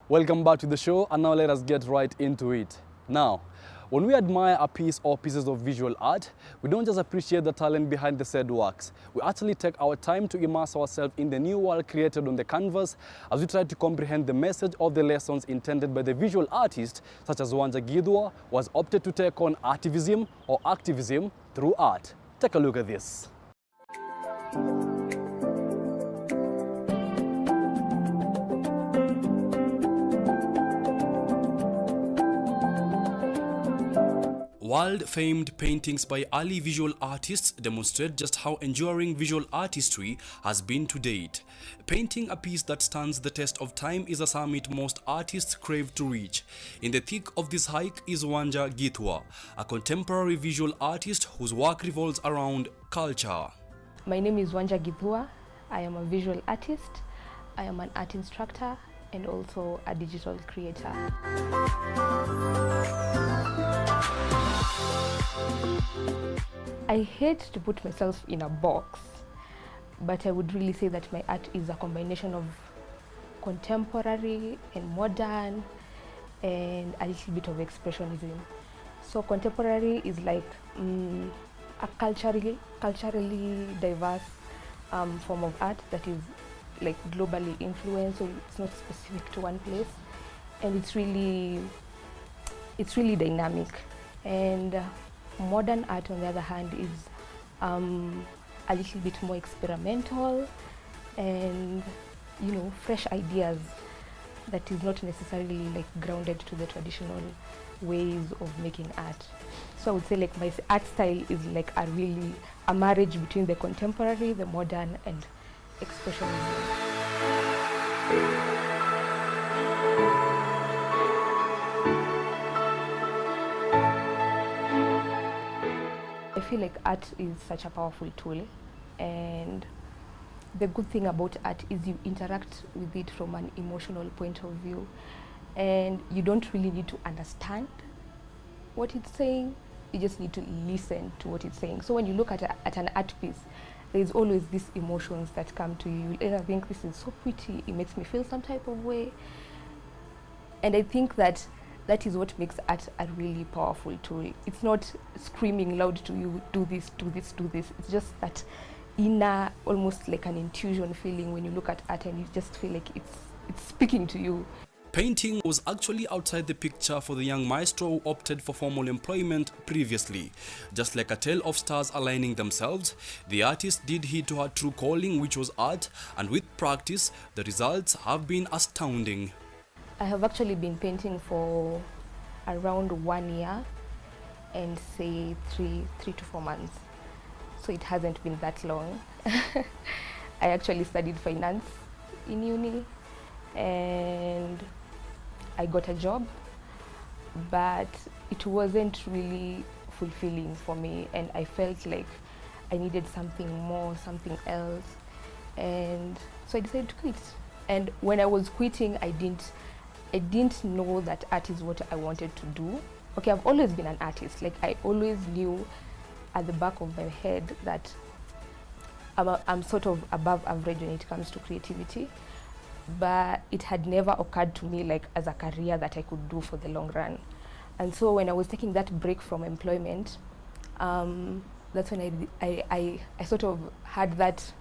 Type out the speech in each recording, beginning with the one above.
Welcome back to the show, and now let us get right into it. Now, when we admire a piece or pieces of visual art, we don't just appreciate the talent behind the said works. We actually take our time to immerse ourselves in the new world created on the canvas as we try to comprehend the message of the lessons intended by the visual artist, such as Wanja Githua, who has opted to take on artivism or activism through art. Take a look at this. World-famed paintings by early visual artists demonstrate just how enduring visual artistry has been to date. Painting a piece that stands the test of time is a summit most artists crave to reach. In the thick of this hike is Wanja Githua, a contemporary visual artist whose work revolves around culture. My name is Wanja Githua. I am a visual artist. I am an art instructor and also a digital creator. I hate to put myself in a box, but I would really say that my art is a combination of contemporary and modern and a little bit of expressionism. So contemporary is like a culturally diverse form of art that is like globally influenced, so it's not specific to one place, and it's really dynamic. And modern art, on the other hand, is a little bit more experimental and, you know, fresh ideas that is not necessarily like grounded to the traditional ways of making art. So I would say like my art style is like a marriage between the contemporary, the modern, and expressionism. I feel like art is such a powerful tool, and the good thing about art is you interact with it from an emotional point of view, and you don't really need to understand what it's saying, you just need to listen to what it's saying. So when you look at an art piece, there's always these emotions that come to you. You'll either think this is so pretty, it makes me feel some type of way, and I think that is what makes art a really powerful tool. It's not screaming loud to you, do this, do this, do this. It's just that inner, almost like an intuition feeling when you look at art and you just feel like it's speaking to you. Painting was actually outside the picture for the young maestro who opted for formal employment previously. Just like a tale of stars aligning themselves, the artist did heed to her true calling, which was art, and with practice, the results have been astounding. I have actually been painting for around 1 year and say three to 4 months. So it hasn't been that long. I actually studied finance in uni and I got a job, but it wasn't really fulfilling for me, and I felt like I needed something more, something else, and so I decided to quit. And when I was quitting, I didn't know that art is what I wanted to do. Okay, I've always been an artist. Like I always knew at the back of my head that I'm sort of above average when it comes to creativity, but it had never occurred to me like as a career that I could do for the long run. And so when I was taking that break from employment, that's when I sort of had that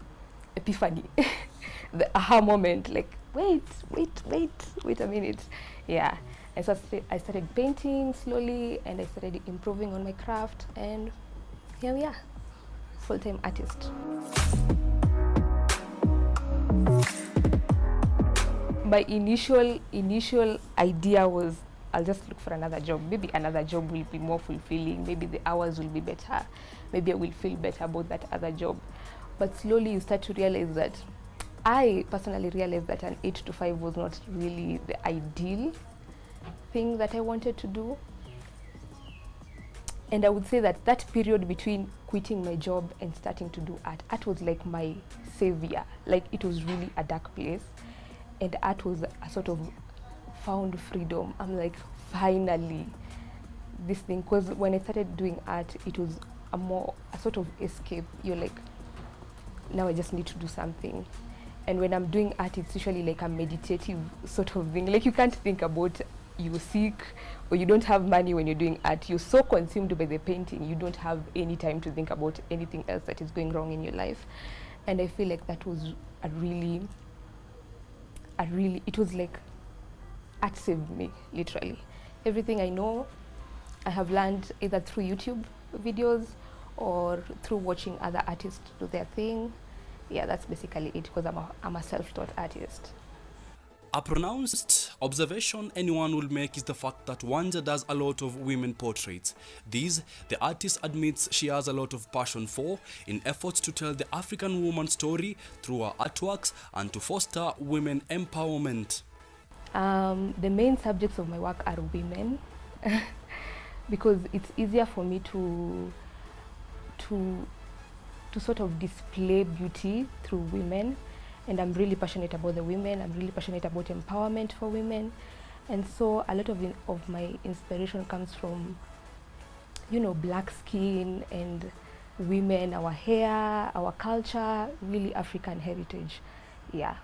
epiphany, the aha moment, like wait a minute. Yeah, and so I started painting slowly and I started improving on my craft, and here we are, full-time artist. My initial idea was I'll just look for another job. Maybe another job will be more fulfilling, maybe the hours will be better, maybe I will feel better about that other job. But slowly you start to realize that, I personally realized that an 8 to 5 was not really the ideal thing that I wanted to do. And I would say that that period between quitting my job and starting to do art was like my savior. Like it was really a dark place, and art was a sort of found freedom. I'm like, finally, this thing, because when I started doing art, it was a sort of escape. You're like, now I just need to do something. And when I'm doing art, it's usually like a meditative sort of thing. Like you can't think about you sick or you don't have money when you're doing art. You're so consumed by the painting, you don't have any time to think about anything else that is going wrong in your life. And I feel like that was it was like art saved me, literally. Everything I know, I have learned either through YouTube videos or through watching other artists do their thing. Yeah, that's basically it, because I'm a self-taught artist. A pronounced observation anyone will make is the fact that Wanja does a lot of women portraits. These, the artist admits she has a lot of passion for in efforts to tell the African woman story through her artworks and to foster women empowerment. The main subjects of my work are women because it's easier for me to sort of display beauty through women, and I'm really passionate about the women. I'm really passionate about empowerment for women, and so a lot of my inspiration comes from, you know, black skin and women, our hair, our culture, really African heritage. Yeah.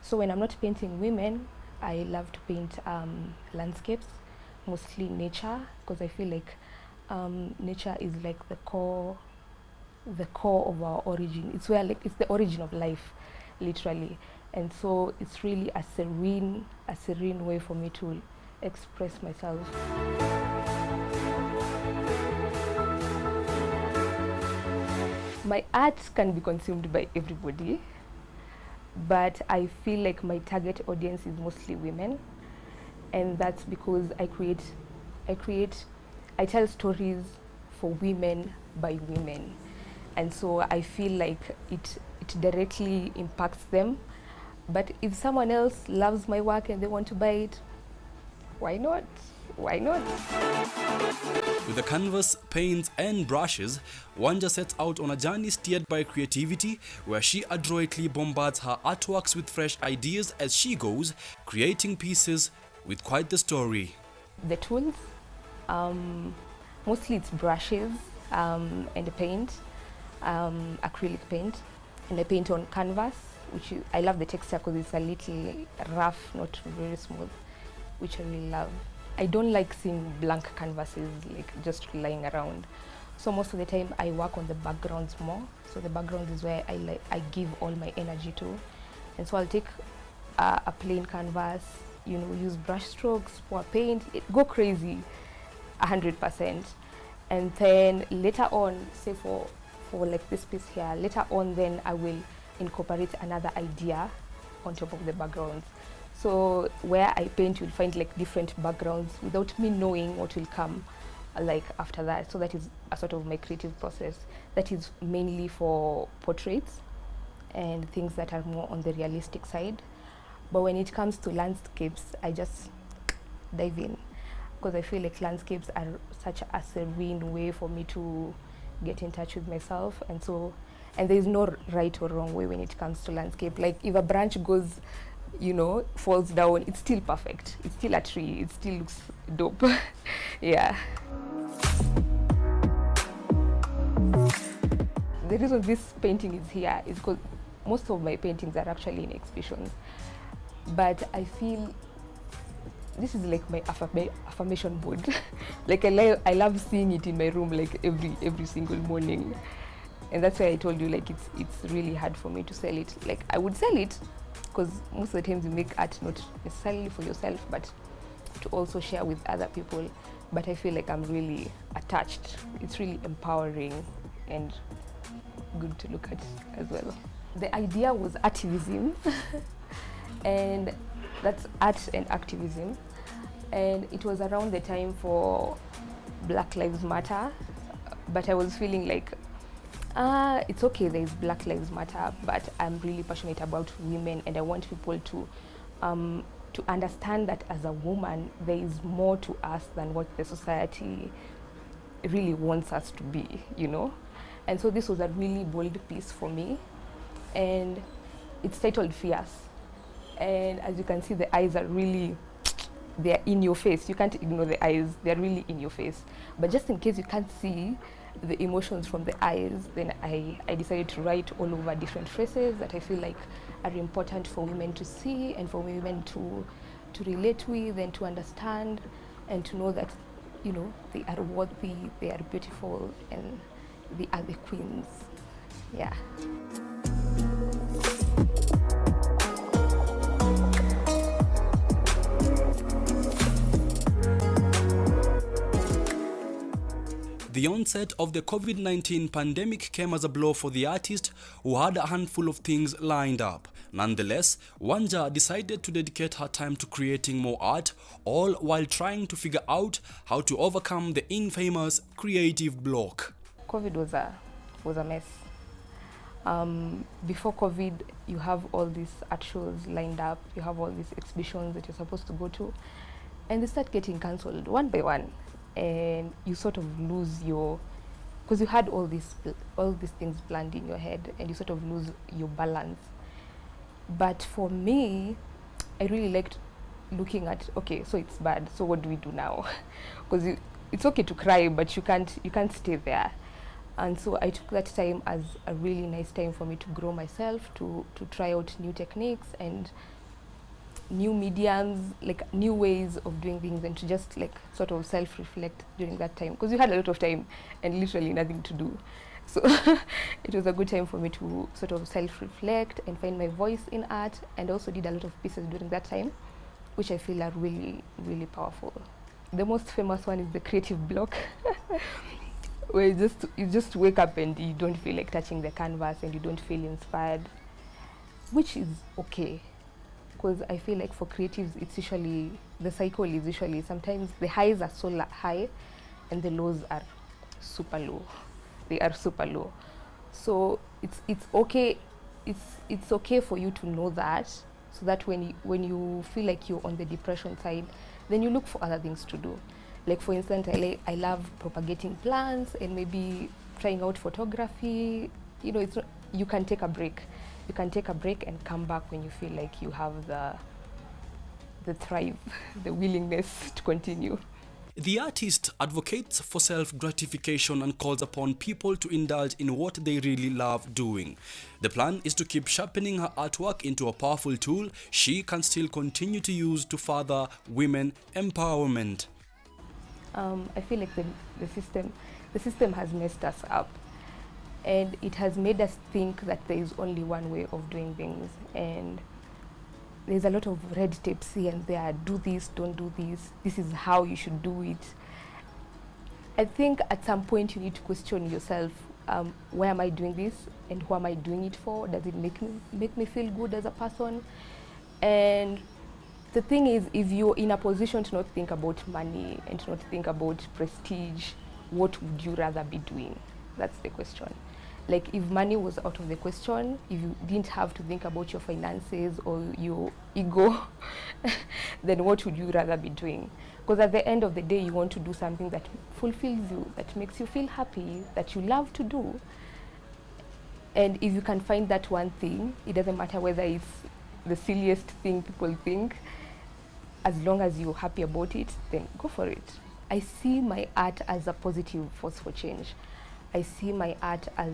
So when I'm not painting women, I love to paint landscapes, mostly nature, because I feel like nature is like the core of our origin. It's where, like, it's the origin of life, literally. And so it's really a serene way for me to express myself. My art can be consumed by everybody, but I feel like my target audience is mostly women, and that's because I tell stories for women by women, and so I feel like it directly impacts them. But if someone else loves my work and they want to buy it, why not? Why not? With the canvas, paints and brushes, Wanja sets out on a journey steered by creativity, where she adroitly bombards her artworks with fresh ideas as she goes, creating pieces with quite the story. The tools, mostly it's brushes and paint, acrylic paint, and I paint on canvas, I love the texture because it's a little rough, not very smooth, which I really love. I don't like seeing blank canvases, like just lying around. So most of the time I work on the backgrounds more. So the background is where I give all my energy to. And so I'll take a plain canvas, you know, use brush strokes, pour paint, go crazy, 100%. And then later on, say for like this piece here, later on then I will incorporate another idea on top of the backgrounds. So where I paint, you'll find like different backgrounds without me knowing what will come like after that. So that is a sort of my creative process. That is mainly for portraits and things that are more on the realistic side. But when it comes to landscapes, I just dive in, because I feel like landscapes are such a serene way for me to get in touch with myself. And there is no right or wrong way when it comes to landscape. Like if a branch goes, you know, falls down, it's still perfect. It's still a tree. It still looks dope. Yeah. The reason this painting is here is because most of my paintings are actually in exhibitions. But I feel this is like my affirmation board. Like I love seeing it in my room like every single morning. And that's why I told you, like, it's really hard for me to sell it. Like I would sell it because most of the times you make art not necessarily for yourself, but to also share with other people. But I feel like I'm really attached. It's really empowering and good to look at as well. The idea was activism, and that's art and activism. And it was around the time for Black Lives Matter, but I was feeling like, it's okay, there is Black Lives Matter, but I'm really passionate about women, and I want people to understand that as a woman, there is more to us than what the society really wants us to be, you know? And so this was a really bold piece for me, and it's titled Fierce. And as you can see, the eyes are really they're in your face. You can't ignore the eyes. They're really in your face. But just in case you can't see the emotions from the eyes, then I decided to write all over different phrases that I feel like are important for women to see and for women to relate with and to understand and to know that, you know, they are worthy, they are beautiful, and they are the queens. Yeah. The onset of the COVID-19 pandemic came as a blow for the artist who had a handful of things lined up. Nonetheless, Wanja decided to dedicate her time to creating more art, all while trying to figure out how to overcome the infamous creative block. COVID was a mess. Before COVID, you have all these art shows lined up, you have all these exhibitions that you're supposed to go to, and they start getting cancelled one by one. And you sort of lose your, because you had all these things planned in your head, and you sort of lose your balance. But for me, I really liked looking at, okay, so it's bad, so what do we do now? Because it's okay to cry, but you can't stay there. And so I took that time as a really nice time for me to grow myself, to try out new techniques and new mediums, like new ways of doing things, and to just like sort of self-reflect during that time, because you had a lot of time and literally nothing to do. So it was a good time for me to sort of self-reflect and find my voice in art, and also did a lot of pieces during that time, which I feel are really, really powerful. The most famous one is the creative block, where you just wake up and you don't feel like touching the canvas and you don't feel inspired, which is okay. Because I feel like for creatives, it's usually, the cycle is usually, sometimes the highs are so high and the lows are super low. They are super low. So it's okay. It's okay for you to know that, so that when you feel like you're on the depression side, then you look for other things to do. Like for instance, I love propagating plants and maybe trying out photography. You know, you can take a break. You can take a break and come back when you feel like you have the thrive, the willingness to continue. The artist advocates for self-gratification and calls upon people to indulge in what they really love doing. The plan is to keep sharpening her artwork into a powerful tool she can still continue to use to further women empowerment. I feel like the system has messed us up. And it has made us think that there is only one way of doing things. And there's a lot of red tapes here and there. Do this, don't do this. This is how you should do it. I think at some point you need to question yourself, why am I doing this? And who am I doing it for? Does it make me feel good as a person? And the thing is, if you're in a position to not think about money and to not think about prestige, what would you rather be doing? That's the question. Like, if money was out of the question, if you didn't have to think about your finances or your ego, then what would you rather be doing? Because at the end of the day, you want to do something that fulfills you, that makes you feel happy, that you love to do. And if you can find that one thing, it doesn't matter whether it's the silliest thing people think, as long as you're happy about it, then go for it. I see my art as a positive force for change. I see my art as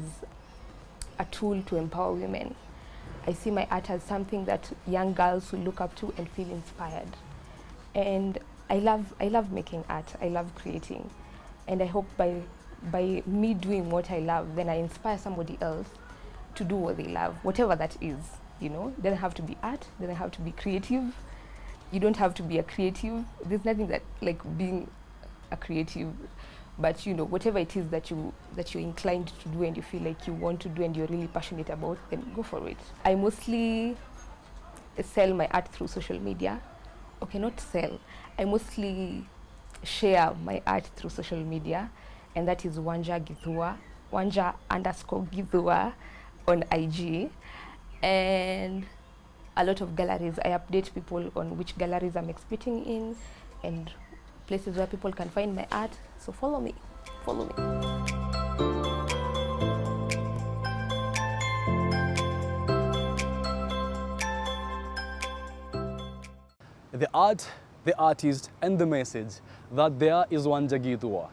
a tool to empower women. I see my art as something that young girls will look up to and feel inspired. And I love making art. I love creating. And I hope by me doing what I love, then I inspire somebody else to do what they love, whatever that is. You know, it doesn't have to be art, it doesn't have to be creative. You don't have to be a creative. There's nothing that like being a creative. But you know, whatever it is that you're inclined to do and you feel like you want to do and you're really passionate about, then go for it. I mostly sell my art through social media. Okay, not sell. I mostly share my art through social media, and that is Wanja Githua, Wanja_Githua on IG. And a lot of galleries. I update people on which galleries I'm exhibiting in and places where people can find my art. So follow me. The art the artist, and the message. That there is Wanja Githua.